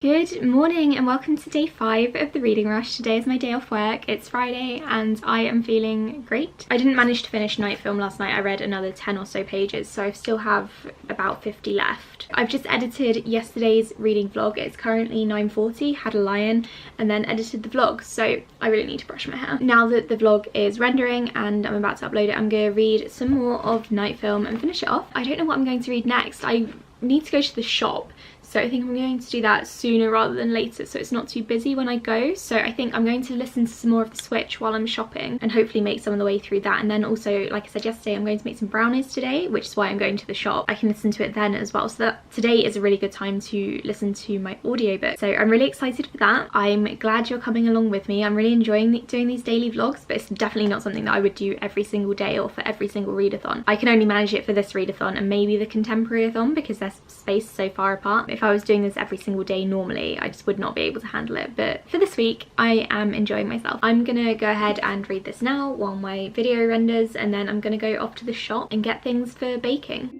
Good morning and welcome to day 5 of the reading rush. Today is my day off work. It's Friday and I am feeling great. I didn't manage to finish Night Film last night. I read another 10 or so pages, so I still have about 50 left. I've just edited yesterday's reading vlog. It's currently 9:40, had a lie-in and then edited the vlog, so I really need to brush my hair. Now that the vlog is rendering and I'm about to upload it, I'm going to read some more of Night Film and finish it off. I don't know what I'm going to read next. I need to go to the shop, so I think I'm going to do that sooner rather than later so it's not too busy when I go. So I think I'm going to listen to some more of the Switch while I'm shopping and hopefully make some of the way through that. And then also, like I said yesterday, I'm going to make some brownies today, which is why I'm going to the shop. I can listen to it then as well, so that today is a really good time to listen to my audiobook. So I'm really excited for that. I'm glad you're coming along with me. I'm really enjoying doing these daily vlogs, but it's definitely not something that I would do every single day or for every single readathon. I can only manage it for this readathon and maybe the contemporary-athon because they're spaced so far apart. If I was doing this every single day normally, I just would not be able to handle it, but for this week I am enjoying myself. I'm gonna go ahead and read this now while my video renders, and then I'm gonna go off to the shop and get things for baking.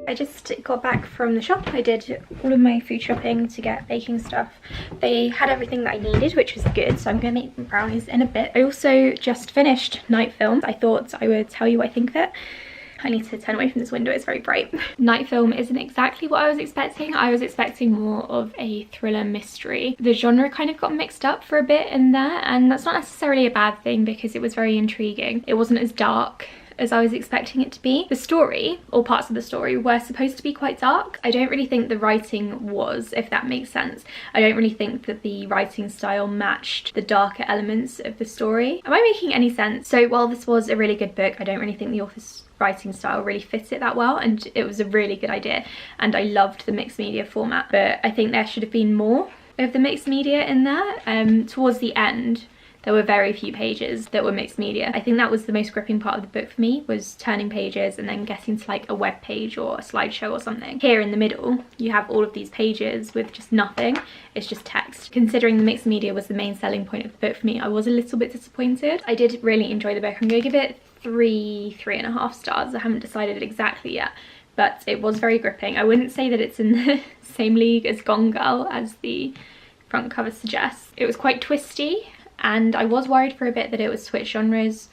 I just got back from the shop. I did all of my food shopping to get baking stuff. They had everything that I needed, which was good, so I'm going to make brownies in a bit. I also just finished Night Film. I thought I would tell you what I think of it. I need to turn away from this window, it's very bright. Night Film isn't exactly what I was expecting. I was expecting more of a thriller mystery. The genre kind of got mixed up for a bit in there, and that's not necessarily a bad thing because it was very intriguing. It wasn't as dark as I was expecting it to be. The story, or parts of the story, were supposed to be quite dark. I don't really think the writing was, if that makes sense. I don't really think that the writing style matched the darker elements of the story. Am I making any sense? So while this was a really good book, I don't really think the author's writing style really fit it that well, and it was a really good idea and I loved the mixed media format, but I think there should have been more of the mixed media in there. Towards the end there were very few pages that were mixed media. I think that was the most gripping part of the book for me, was turning pages and then getting to like a web page or a slideshow or something. Here in the middle you have all of these pages with just nothing. It's just text. Considering the mixed media was the main selling point of the book for me, I was a little bit disappointed. I did really enjoy the book. I'm going to give it 3.5 stars. I haven't decided exactly yet, but it was very gripping. I wouldn't say that it's in the same league as Gone Girl as the front cover suggests. It was quite twisty, and I was worried for a bit that it would switch genres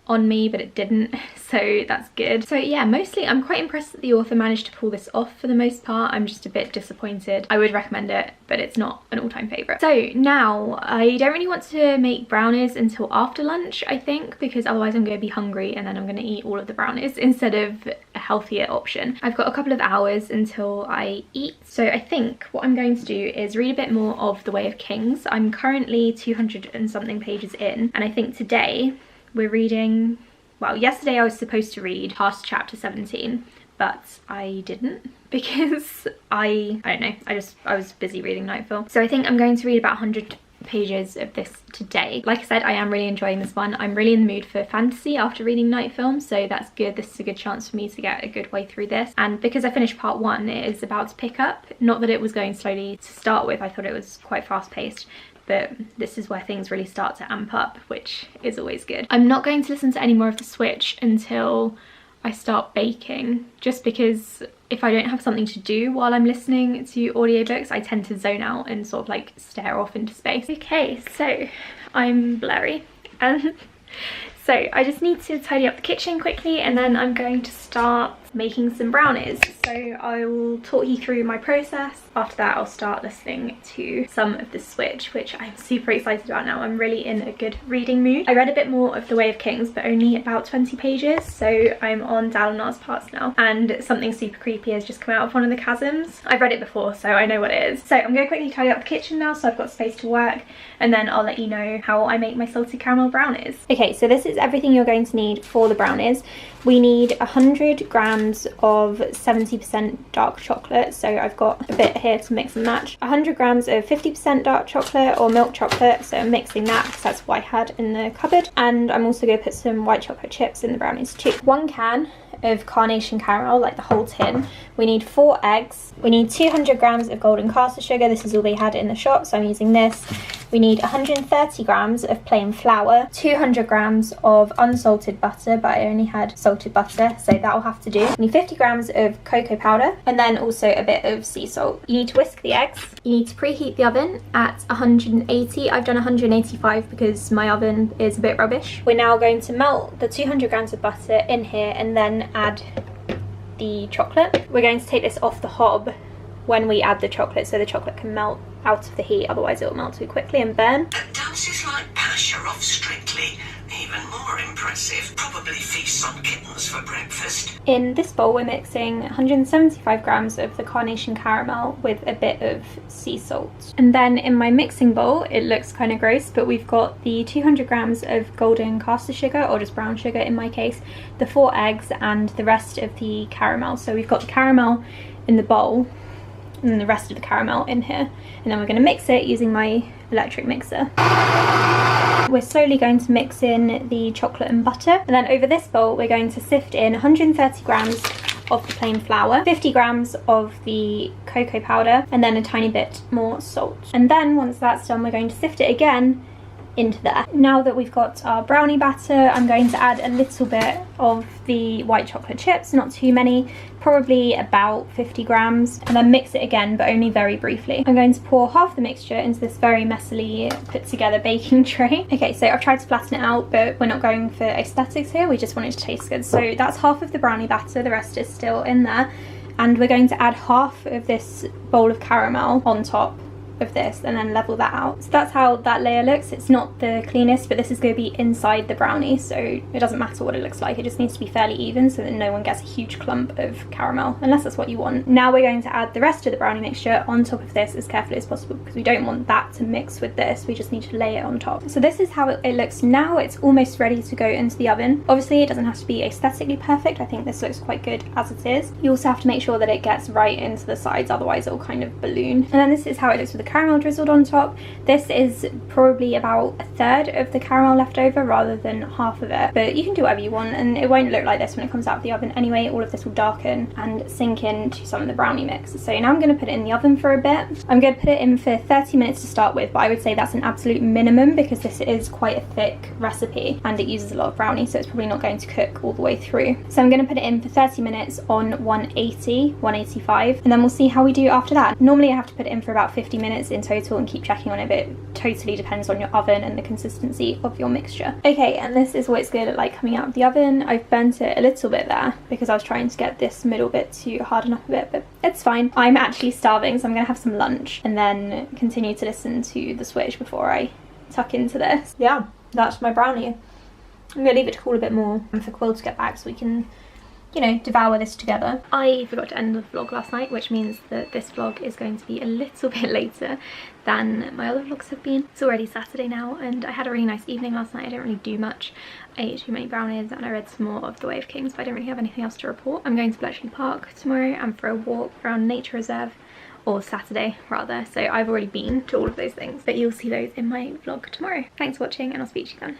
on me, but it didn't, so that's good. So yeah, mostly I'm quite impressed that the author managed to pull this off for the most part. I'm just a bit disappointed. I would recommend it, but it's not an all-time favourite. So now I don't really want to make brownies until after lunch, I think, because otherwise I'm going to be hungry and then I'm going to eat all of the brownies instead of a healthier option. I've got a couple of hours until I eat, so I think what I'm going to do is read a bit more of The Way of Kings. I'm currently 200 and something pages in, and I think today we're reading, well, yesterday I was supposed to read past chapter 17, but I didn't because I don't know, I was busy reading Night Film. So I think I'm going to read about 100 pages of this today. Like I said, I am really enjoying this one. I'm really in the mood for fantasy after reading Night Film, so that's good. This is a good chance for me to get a good way through this. And because I finished part 1, it is about to pick up. Not that it was going slowly to start with, I thought it was quite fast paced, but this is where things really start to amp up, which is always good. I'm not going to listen to any more of the Switch until I start baking, just because if I don't have something to do while I'm listening to audiobooks, I tend to zone out and sort of like stare off into space. Okay, so I'm blurry. So I just need to tidy up the kitchen quickly and then I'm going to start making some brownies. So I will talk you through my process. After that I'll start listening to some of the Switch, which I'm super excited about now. I'm really in a good reading mood. I read a bit more of The Way of Kings, but only about 20 pages, so I'm on Dalinar's parts now, and something super creepy has just come out of one of the chasms. I've read it before, so I know what it is. So I'm going to quickly tidy up the kitchen now so I've got space to work, and then I'll let you know how I make my salted caramel brownies. Okay, so this is everything you're going to need for the brownies. We need 100 grams of 70% dark chocolate, so I've got a bit here to mix and match. 100 grams of 50% dark chocolate or milk chocolate, so I'm mixing that because that's what I had in the cupboard. And I'm also going to put some white chocolate chips in the brownies too. 1 can of carnation caramel, like the whole tin. We need 4 eggs. We need 200 grams of golden caster sugar. This is all they had in the shop, so I'm using this. We need 130 grams of plain flour, 200 grams of unsalted butter, but I only had salted butter, so that'll have to do. We need 50 grams of cocoa powder, and then also a bit of sea salt. You need to whisk the eggs. You need to preheat the oven at 180. I've done 185 because my oven is a bit rubbish. We're now going to melt the 200 grams of butter in here and then add the chocolate. We're going to take this off the hob when we add the chocolate so the chocolate can melt out of the heat, otherwise it will melt too quickly and burn. But dances like Pasha off Strictly, even more impressive. Probably feasts on kittens for breakfast. In this bowl we're mixing 175 grams of the carnation caramel with a bit of sea salt. And then in my mixing bowl, it looks kind of gross, but we've got the 200 grams of golden caster sugar, or just brown sugar in my case, the 4 eggs and the rest of the caramel. So we've got the caramel in the bowl and then the rest of the caramel in here, and then we're going to mix it using my electric mixer. We're slowly going to mix in the chocolate and butter, and then over this bowl we're going to sift in 130 grams of the plain flour, 50 grams of the cocoa powder, and then a tiny bit more salt. And then once that's done, we're going to sift it again into there. Now that we've got our brownie batter, I'm going to add a little bit of the white chocolate chips, not too many, probably about 50 grams, and then mix it again, but only very briefly. I'm going to pour half the mixture into this very messily put together baking tray. Okay, so I've tried to flatten it out, but we're not going for aesthetics here, we just want it to taste good. So that's half of the brownie batter, the rest is still in there, and we're going to add half of this bowl of caramel on top of this and then level that out. So that's how that layer looks. It's not the cleanest, but this is going to be inside the brownie, so it doesn't matter what it looks like. It just needs to be fairly even so that no one gets a huge clump of caramel, unless that's what you want. Now we're going to add the rest of the brownie mixture on top of this as carefully as possible, because we don't want that to mix with this. We just need to lay it on top. So this is how it looks now. It's almost ready to go into the oven. Obviously it doesn't have to be aesthetically perfect. I think this looks quite good as it is. You also have to make sure that it gets right into the sides, otherwise it'll kind of balloon. And then this is how it looks with the caramel drizzled on top. This is probably about a third of the caramel left over rather than half of it, but you can do whatever you want, and it won't look like this when it comes out of the oven anyway. All of this will darken and sink into some of the brownie mix. So now I'm going to put it in the oven for a bit. I'm going to put it in for 30 minutes to start with, but I would say that's an absolute minimum because this is quite a thick recipe and it uses a lot of brownie, so it's probably not going to cook all the way through. So I'm going to put it in for 30 minutes on 180, 185, and then we'll see how we do after that. Normally I have to put it in for about 50 minutes in total and keep checking on it, but it totally depends on your oven and the consistency of your mixture. Okay, and this is what it's going to look like coming out of the oven. I've burnt it a little bit there because I was trying to get this middle bit to harden up a bit, but it's fine. I'm actually starving, so I'm going to have some lunch and then continue to listen to the Switch before I tuck into this. Yeah, that's my brownie. I'm going to leave it to cool a bit more and for Quill to get back so we can, you know, devour this together. I forgot to end the vlog last night, which means that this vlog is going to be a little bit later than my other vlogs have been. It's already Saturday now and I had a really nice evening last night. I didn't really do much. I ate too many brownies and I read some more of The Way of Kings, but I don't really have anything else to report. I'm going to Bletchley Park tomorrow and for a walk around nature reserve, or Saturday rather, so I've already been to all of those things, but you'll see those in my vlog tomorrow. Thanks for watching and I'll speak to you then.